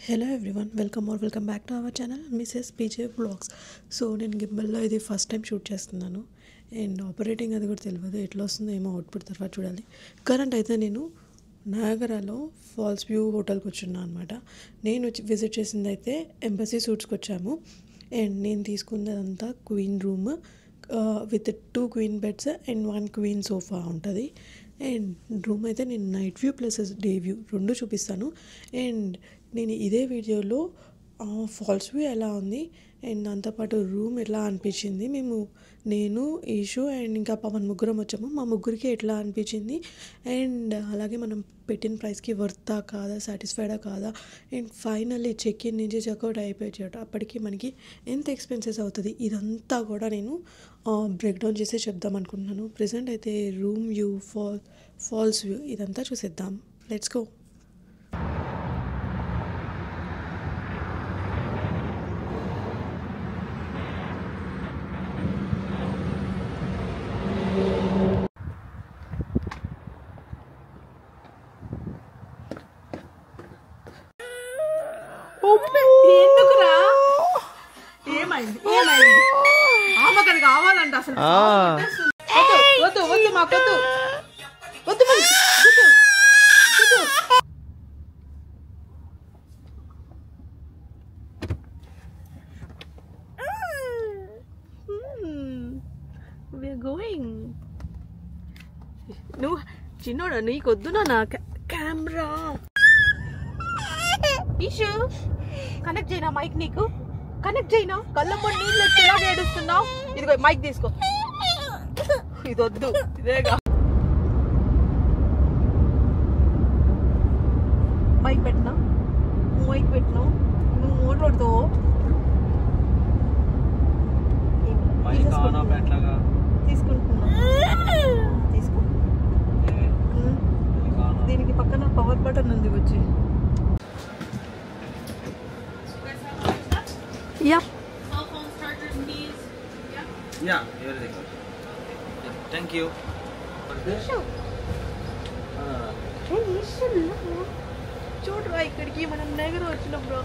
Hello everyone, welcome back to our channel Mrs. PJ Vlogs. So నేను గిబ్బల్లో ఇది first time shoot చేస్తున్నాను and operating అది కూడా తెలియదు, ఎట్లా వస్తుందో ఏమో అవుట్పుట్ తర్వాత చూడాలి. కరెంట్ అయితే నేను నయాగరాలో ఫాల్స్ వ్యూ హోటల్కి వచ్చున్నాను అనమాట. నేను విజిట్ చేసింది అయితే ఎంబసీ సూట్స్కి వచ్చాము అండ్ నేను తీసుకున్నదంతా queen room with 2 queen beds and 1 queen sofa ఉంటుంది. అండ్ రూమ్ అయితే నేను night view plus day view రెండు చూపిస్తాను. అండ్ నేను ఇదే వీడియోలో ఫాల్స్ వ్యూ ఎలా ఉంది అండ్ దాంతోపాటు రూమ్ ఎలా అనిపించింది, నేను ఈషు అండ్ ఇంకా పవన్ ముగ్గురం వచ్చాము, మా ముగ్గురికి ఎట్లా అనిపించింది అండ్ అలాగే మనం పెట్టిన ప్రైస్కి వర్తా కాదా, సాటిస్ఫైడా కాదా, అండ్ ఫైనల్లీ చెక్ ఇన్ నుంచి చెక్అవుట్ అయిపోయాడు అప్పటికి మనకి ఎంత ఎక్స్పెన్సెస్ అవుతుంది ఇదంతా కూడా నేను బ్రేక్ డౌన్ చేసి చెప్దాం అనుకుంటున్నాను. ప్రెజెంట్ అయితే రూమ్ వ్యూ, ఫాల్స్ వ్యూ ఇదంతా చూసేద్దాం. Let's go. ఎందుకురా? ఏమైంది? ఆమెకది కావాలంట అసలు. వద్దు వద్దు మాకొద్దు, వద్దు మరి. గోయింగ్. నువ్వు చిన్నోడా, నీకొద్దునా నా కెమెరా. ఈషు కనెక్ట్ చేయనా మైక్? నీకు కనెక్ట్ చేయనా? కళ్ళమ్మో నీళ్ళు వచ్చేలా ఏడుస్తున్నావు. ఇదిగో మైక్ తీసుకో. ఇది వద్దు, ఇదేగా మైక్ పెట్టినా, మైక్ పెట్టినా నువ్వు మాట్లాడుతావు. తీసుకుంటున్నా, తీసుకో. దీనికి పక్కన పవర్ బటన్ ఉంది వచ్చి. Yeah. Cell phones, chargers, keys. Yeah, everything. Thank you. చూడరా ఇక్కడికి మనం నగర వచ్చినప్పుడు.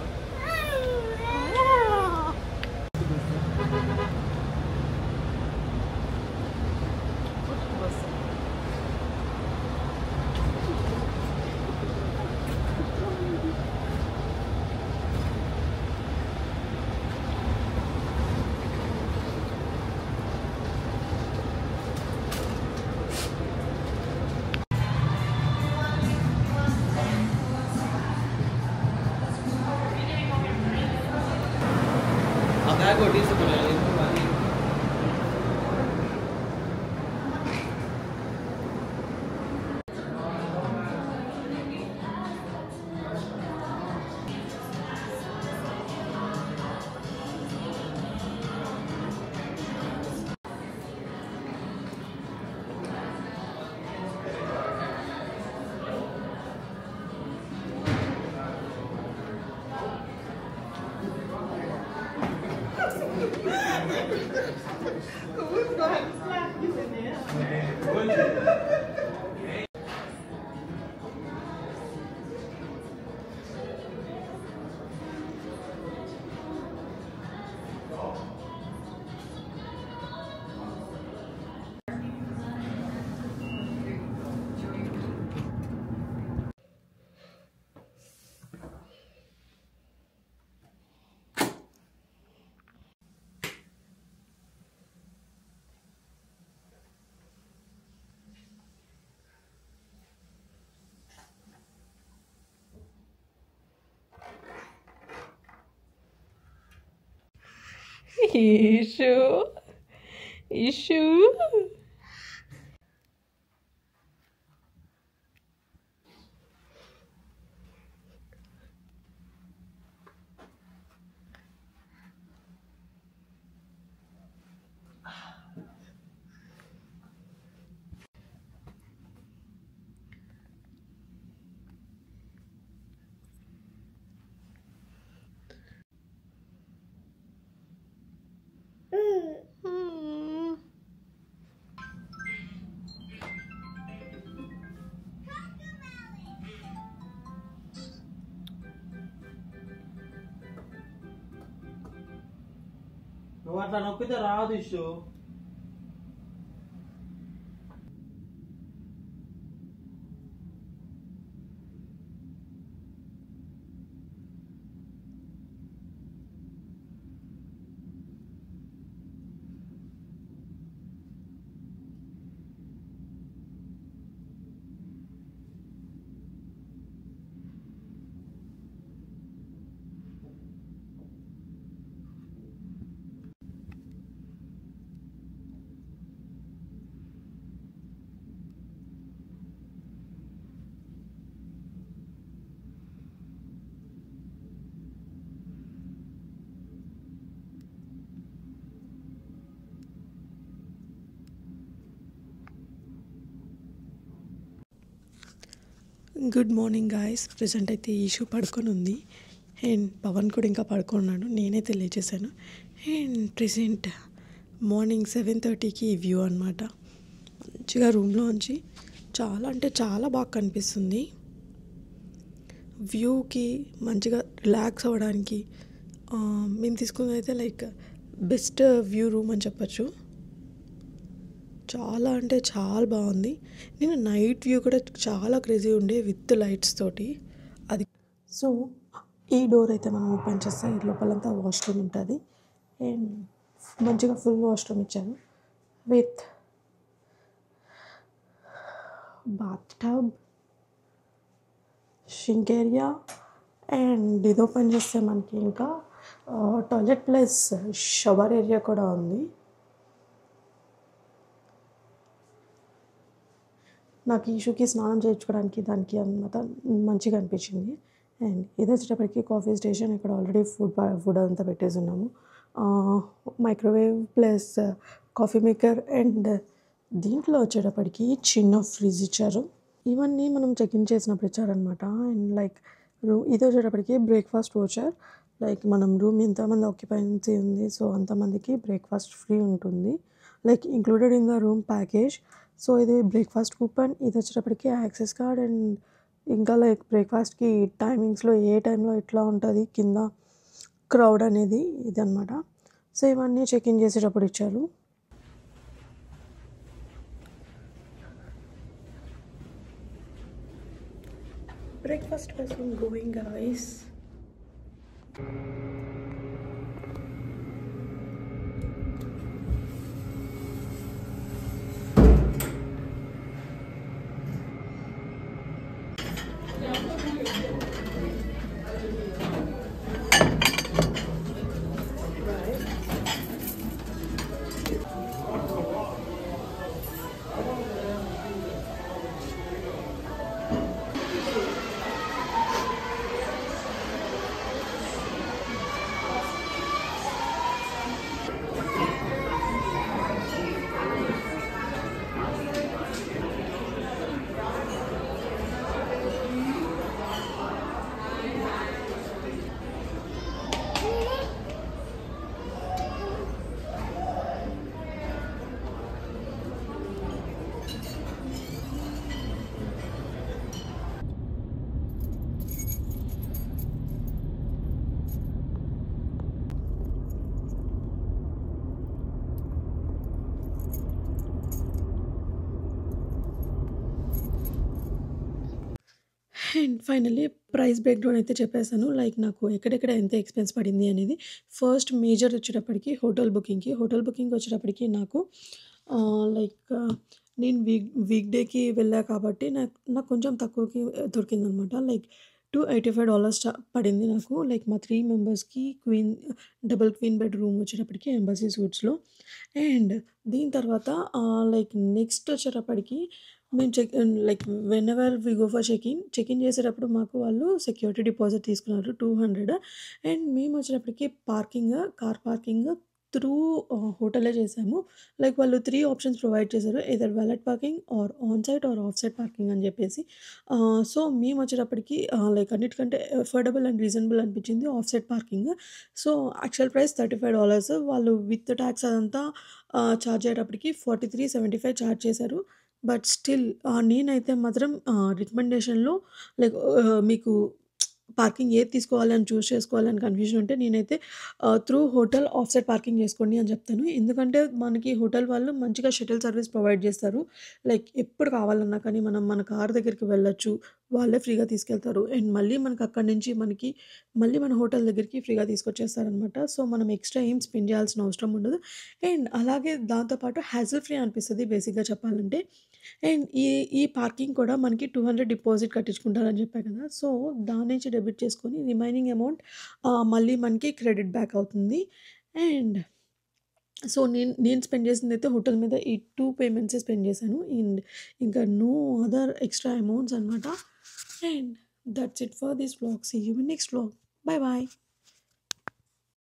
Ishu. నువ్వు అట్లా నొక్కితే రాదు issue. Good morning guys. Present అయితే ఈషు పడుకొని ఉంది అండ్ పవన్ కూడా ఇంకా పడుకున్నాడు. నేనైతే లేచేసాను అండ్ ప్రెజెంట్ మార్నింగ్ 7:30కి వ్యూ అనమాట. మంచిగా రూమ్లోంచి చాలా అంటే చాలా బాగా కనిపిస్తుంది. వ్యూకి మంచిగా రిలాక్స్ అవ్వడానికి మేము తీసుకున్నది అయితే లైక్ బెస్ట్ వ్యూ రూమ్ అని చెప్పచ్చు. చాలా అంటే చాలా బాగుంది. నేను నైట్ వ్యూ కూడా చాలా క్రేజీ ఉండే విత్ లైట్స్ తోటి అది. సో ఈ డోర్ అయితే మనం ఓపెన్ చేస్తే ఈ లోపలంతా వాష్రూమ్ ఉంటుంది అండ్ మంచిగా ఫుల్ వాష్రూమ్ ఇచ్చాను with bathtub, sink area and ఇది ఓపెన్ చేస్తే మనకి ఇంకా టాయిలెట్ ప్లస్ షవర్ ఏరియా కూడా ఉంది. నాకు ఈషుకి స్నానం చేయించుకోవడానికి దానికి అనమాట మంచిగా అనిపించింది. అండ్ ఇది వచ్చేటప్పటికి కాఫీ స్టేషన్. ఇక్కడ ఆల్రెడీ ఫుడ్ అంతా పెట్టేసి ఉన్నాము. Microwave plus coffee maker and దీంట్లో వచ్చేటప్పటికి చిన్న ఫ్రిడ్జ్ ఇచ్చారు. ఇవన్నీ మనం చెక్ ఇన్ చేసినప్పుడు ఇచ్చారనమాట. అండ్ లైక్ ఇది వచ్చేటప్పటికి బ్రేక్ఫాస్ట్ వోచర్. లైక్ మనం రూమ్ ఎంతమంది ఆక్యుపెన్సీ ఉంది సో అంతమందికి బ్రేక్ఫాస్ట్ ఫ్రీ ఉంటుంది, like included in the room package. So ఇది బ్రేక్ఫాస్ట్ కూపన్. ఇది వచ్చేటప్పటికి యాక్సెస్ కార్డ్ అండ్ ఇంకా లైక్ బ్రేక్ఫాస్ట్కి టైమింగ్స్లో ఏ టైంలో ఎట్లా ఉంటుంది కింద క్రౌడ్ అనేది ఇది అనమాట. సో ఇవన్నీ చెక్ ఇన్ చేసేటప్పుడు ఇచ్చారు. బ్రేక్ఫాస్ట్ కోసం going guys. And finally price break down అయితే చెప్పేసాను. లైక్ నాకు ఎక్కడెక్కడ ఎంత ఎక్స్పెన్స్ పడింది అనేది. ఫస్ట్ మేజర్ వచ్చేటప్పటికి హోటల్ బుకింగ్ వచ్చేటప్పటికి నాకు లైక్ నేను వీక్ డేకి వెళ్ళా కాబట్టి నాకు కొంచెం తక్కువకి దొరికిందనమాట. లైక్ $285 పడింది నాకు. లైక్ మా 3 మెంబర్స్కి డబుల్ క్వీన్ బెడ్ రూమ్ వచ్చేటప్పటికి ఎంబసీ సూట్స్లో. అండ్ దీని తర్వాత లైక్ నెక్స్ట్ వచ్చేటప్పటికి మేము like whenever we go for check in చేసేటప్పుడు మాకు వాళ్ళు సెక్యూరిటీ డిపాజిట్ తీసుకున్నారు 200. అండ్ మేము వచ్చేటప్పటికి కార్ పార్కింగ్ త్రూ హోటలే చేసాము. లైక్ వాళ్ళు 3 ఆప్షన్స్ ప్రొవైడ్ చేశారు, either valet parking or on site or off site parking అని చెప్పేసి. సో మేము వచ్చేటప్పటికి లైక్ అన్నిటికంటే అఫోర్డబుల్ అండ్ రీజనబుల్ అనిపించింది off site parking. So actual price $35, వాళ్ళు విత్ ట్యాక్స్ అదంతా ఛార్జ్ అయ్యేటప్పటికి $43.75 ఛార్జ్ చేశారు. బట్ స్టిల్ నేనైతే మాత్రం రికమెండేషన్లో లైక్ మీకు పార్కింగ్ ఏది తీసుకోవాలని చూస్ చేసుకోవాలని కన్ఫ్యూజన్ ఉంటే నేనైతే త్రూ హోటల్ ఆఫ్సైడ్ పార్కింగ్ చేసుకోండి అని చెప్తాను. ఎందుకంటే మనకి హోటల్ వాళ్ళు మంచిగా షటిల్ సర్వీస్ ప్రొవైడ్ చేస్తారు. లైక్ ఎప్పుడు కావాలన్నా కానీ మనం మన కార్ దగ్గరికి వెళ్ళొచ్చు. వాళ్ళే ఫ్రీగా తీసుకెళ్తారు. అండ్ మళ్ళీ మనకు అక్కడి నుంచి మళ్ళీ మన హోటల్ దగ్గరికి ఫ్రీగా తీసుకొచ్చేస్తారనమాట. సో, మనం ఎక్స్ట్రా ఏం స్పెండ్ చేయాల్సిన అవసరం ఉండదు. అండ్ అలాగే దాంతో పాటు హ్యాసిల్ ఫ్రీ అనిపిస్తది బేసిక్‌గా చెప్పాలంటే. అండ్ ఈ పార్కింగ్ కూడా మనకి 200 డిపాజిట్ కట్టించుకుంటారని చెప్పా కదా! సో, దాని నుంచి డెబిట్ చేసుకొని రిమైనింగ్ అమౌంట్ మళ్ళీ మనకి క్రెడిట్ బ్యాక్ అవుతుంది. అండ్ సో, నేను స్పెండ్ చేసిందైతే హోటల్ మీద ఈ 2 పేమెంట్సే స్పెండ్ చేశాను. అండ్ ఇంకా నో అదర్ ఎక్స్ట్రా అమౌంట్స్ అనమాట. And that's it for this vlog. See you in next vlog. Bye by.